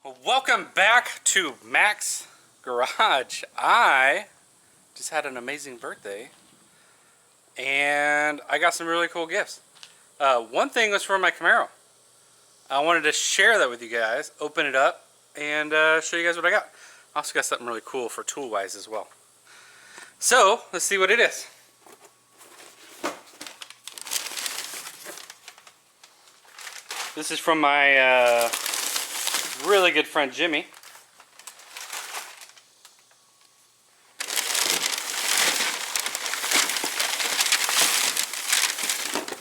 Well, welcome back to Mac's Garage. I just had an amazing birthday and I got some really cool gifts. One thing was for my Camaro. I wanted to share that with you guys, open it up, and show you guys what I got. I also got something really cool for tool-wise as well. So, let's see what it is. This is from my really good friend Jimmy.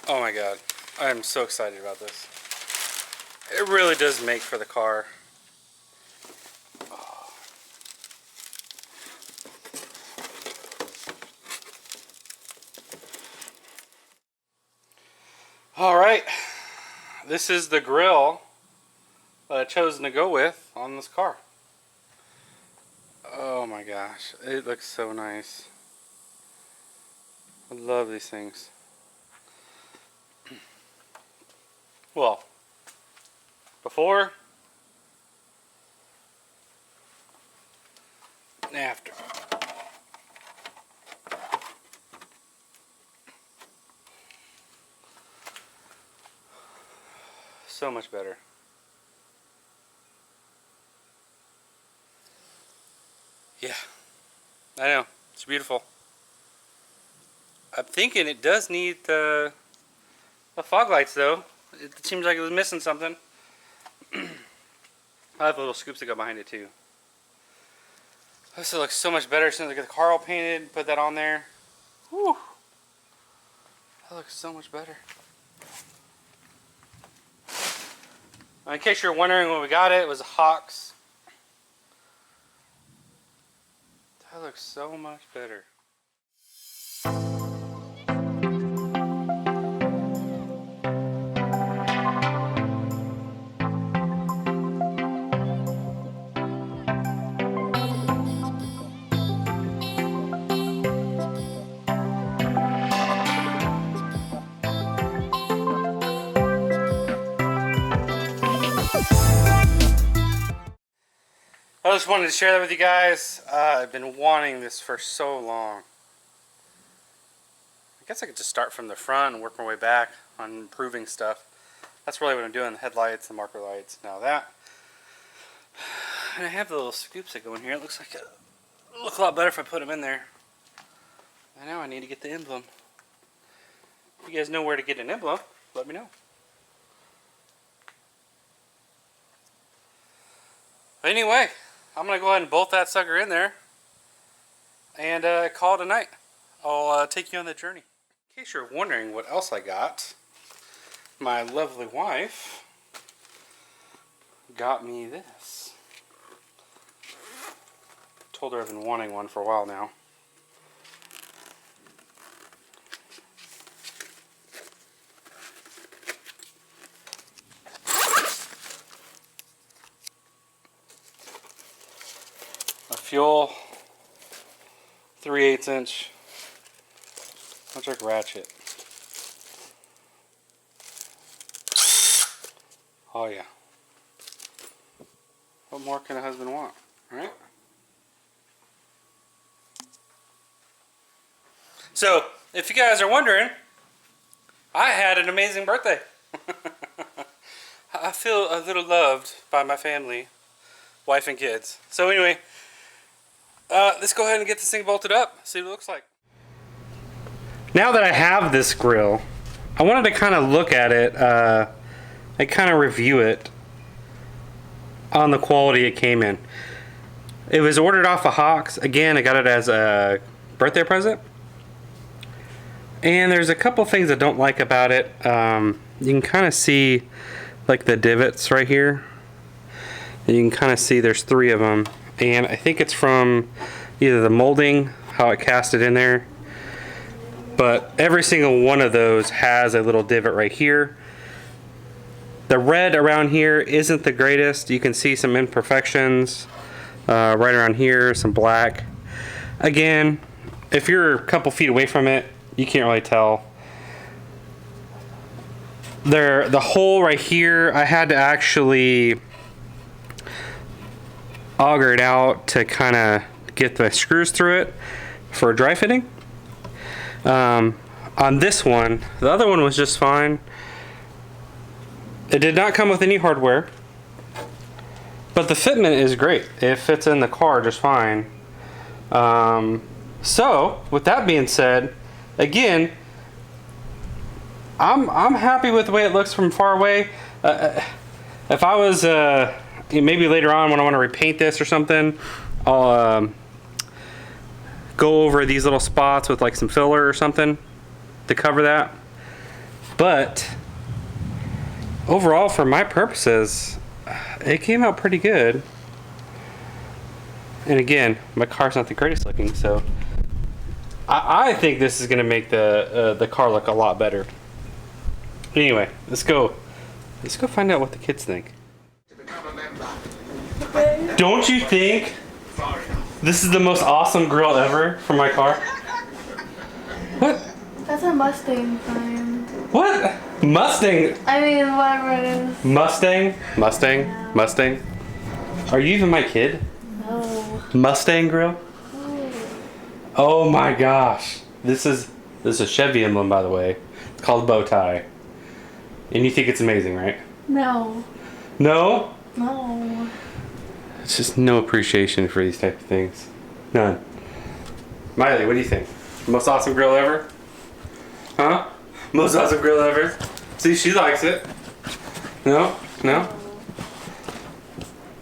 Oh my god, I am so excited about this. It really does make for the car. Oh. Alright, this is the grill that I chose to go with on this car. Oh my gosh, it looks so nice. I love these things. Well, before and after. So much better. Yeah, I know, it's beautiful. I'm thinking it does need the fog lights though. It seems like it was missing something. I have little scoops that go behind it too. This looks so much better as soon as I get the car all painted, put that on there. Whew. That looks so much better. In case you're wondering when we got it was a Hawks. That looks so much better. I just wanted to share that with you guys. I've been wanting this for so long. I guess I could just start from the front and work my way back on improving stuff. That's really what I'm doing, the headlights, the marker lights, now that. And I have the little scoops that go in here. It looks like it'll look a lot better if I put them in there. And now I need to get the emblem. If you guys know where to get an emblem, let me know. But anyway, I'm going to go ahead and bolt that sucker in there and call it a night. I'll take you on the journey. In case you're wondering what else I got, my lovely wife got me this. Told her I've been wanting one for a while now. Fuel 3/8 inch electric ratchet. Oh yeah. What more can a husband want, right? So, if you guys are wondering, I had an amazing birthday. I feel a little loved by my family, wife and kids. So anyway, let's go ahead and get this thing bolted up, see what it looks like. Now that I have this grill, I wanted to kind of look at it and kind of review it on the quality it came in. It was ordered off of Hawks. Again, I got it as a birthday present. And there's a couple things I don't like about it. You can kind of see like the divots right here. And you can kind of see there's 3 of them. And I think it's from either the molding, how it cast it in there, but every single one of those has a little divot right here. The red around here isn't the greatest. You can see some imperfections right around here, some black. Again, if you're a couple feet away from it, you can't really tell. The hole right here, I had to actually auger it out to kind of get the screws through it for dry fitting. On this one, the other one was just fine. It did not come with any hardware, but the fitment is great. It fits in the car just fine. So with that being said, again, I'm happy with the way it looks from far away. If I was maybe later on when I want to repaint this or something, I'll go over these little spots with like some filler or something to cover that. But overall, for my purposes, it came out pretty good. And again, my car's not the greatest looking, so I think this is gonna make the car look a lot better. Anyway, let's go find out what the kids think. Don't you think this is the most awesome grill ever for my car? What? That's a Mustang sign. What? Mustang? I mean, whatever it is. Mustang? Mustang? Yeah. Mustang? Are you even my kid? No. Mustang grill? Oh. Oh my gosh. This is a Chevy emblem, by the way. It's called bow tie. And you think it's amazing, right? No. No? No. It's just no appreciation for these type of things. None. Miley, what do you think? Most awesome grill ever? Huh? Most awesome grill ever? See, she likes it. No? No?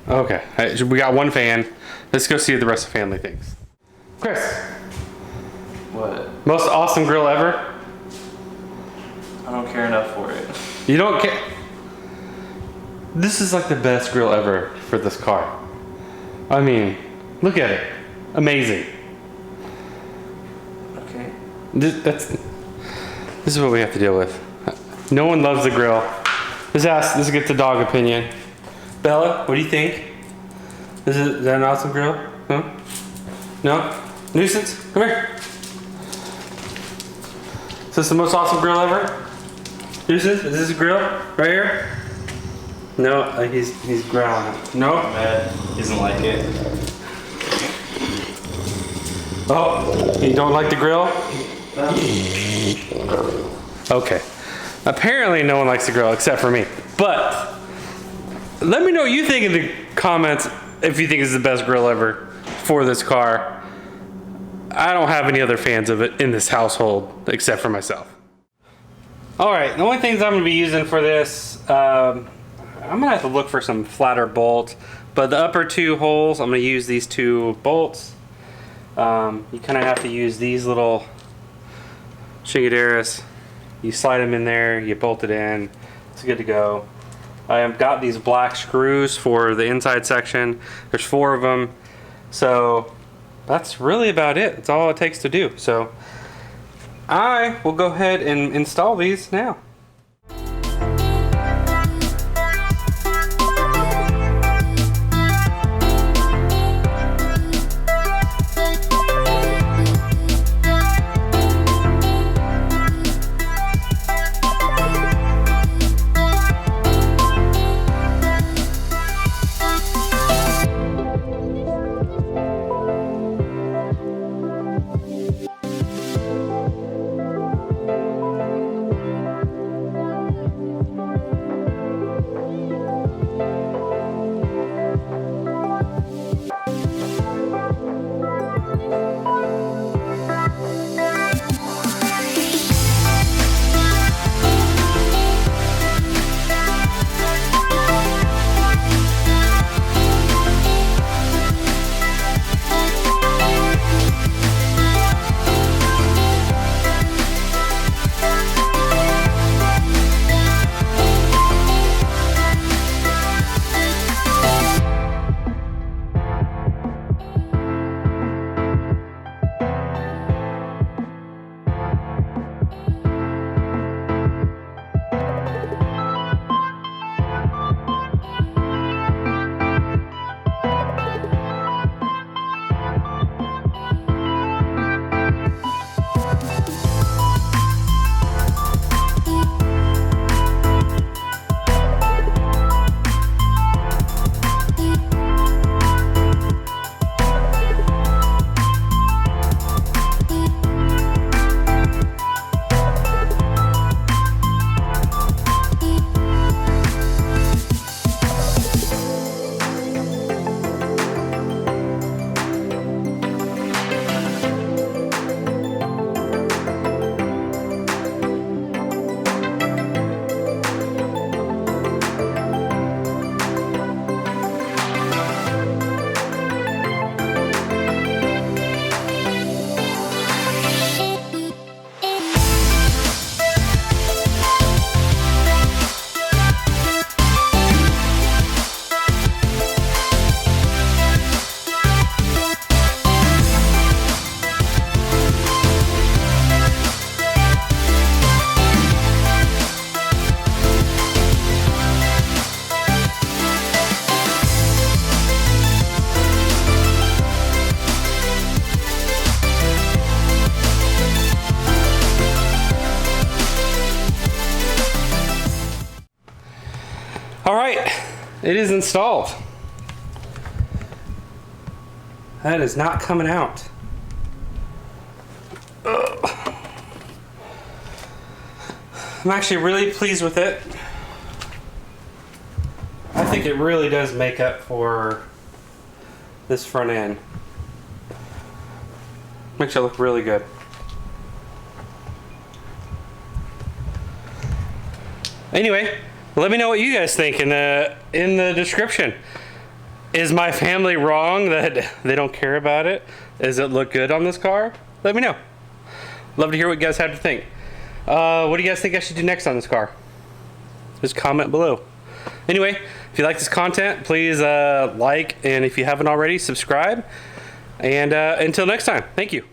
Okay. We got one fan. Let's go see what the rest of the family thinks. Chris. What? Most awesome grill ever? I don't care enough for it. You don't care? This is like the best grill ever for this car. I mean, look at it. Amazing. Okay. This is what we have to deal with. No one loves the grill. Let's get the dog opinion. Bella, what do you think? Is that an awesome grill? Huh? No? Nuisance? Come here. Is this the most awesome grill ever? Nuisance? Is this a grill? Right here? No, he's growling. No? Matt doesn't like it. Oh, you don't like the grill? Okay. Apparently no one likes the grill except for me. But let me know what you think in the comments if you think it's the best grill ever for this car. I don't have any other fans of it in this household except for myself. All right, the only things I'm gonna be using for this, I'm gonna have to look for some flatter bolts, but the upper two holes, I'm gonna use these two bolts. You kind of have to use these little chingaderas. You slide them in there, you bolt it in, it's good to go. I have got these black screws for the inside section. There's 4 of them. So that's really about it. That's all it takes to do. So I will go ahead and install these now. It is installed. That is not coming out. Ugh. I'm actually really pleased with it. I think it really does make up for this front end. Makes it look really good. Anyway, let me know what you guys think in the description. Is my family wrong that they don't care about it? Does it look good on this car? Let me know. Love to hear what you guys have to think. What do you guys think I should do next on this car? Just comment below. Anyway, if you like this content, please like, and if you haven't already, subscribe. And until next time, thank you.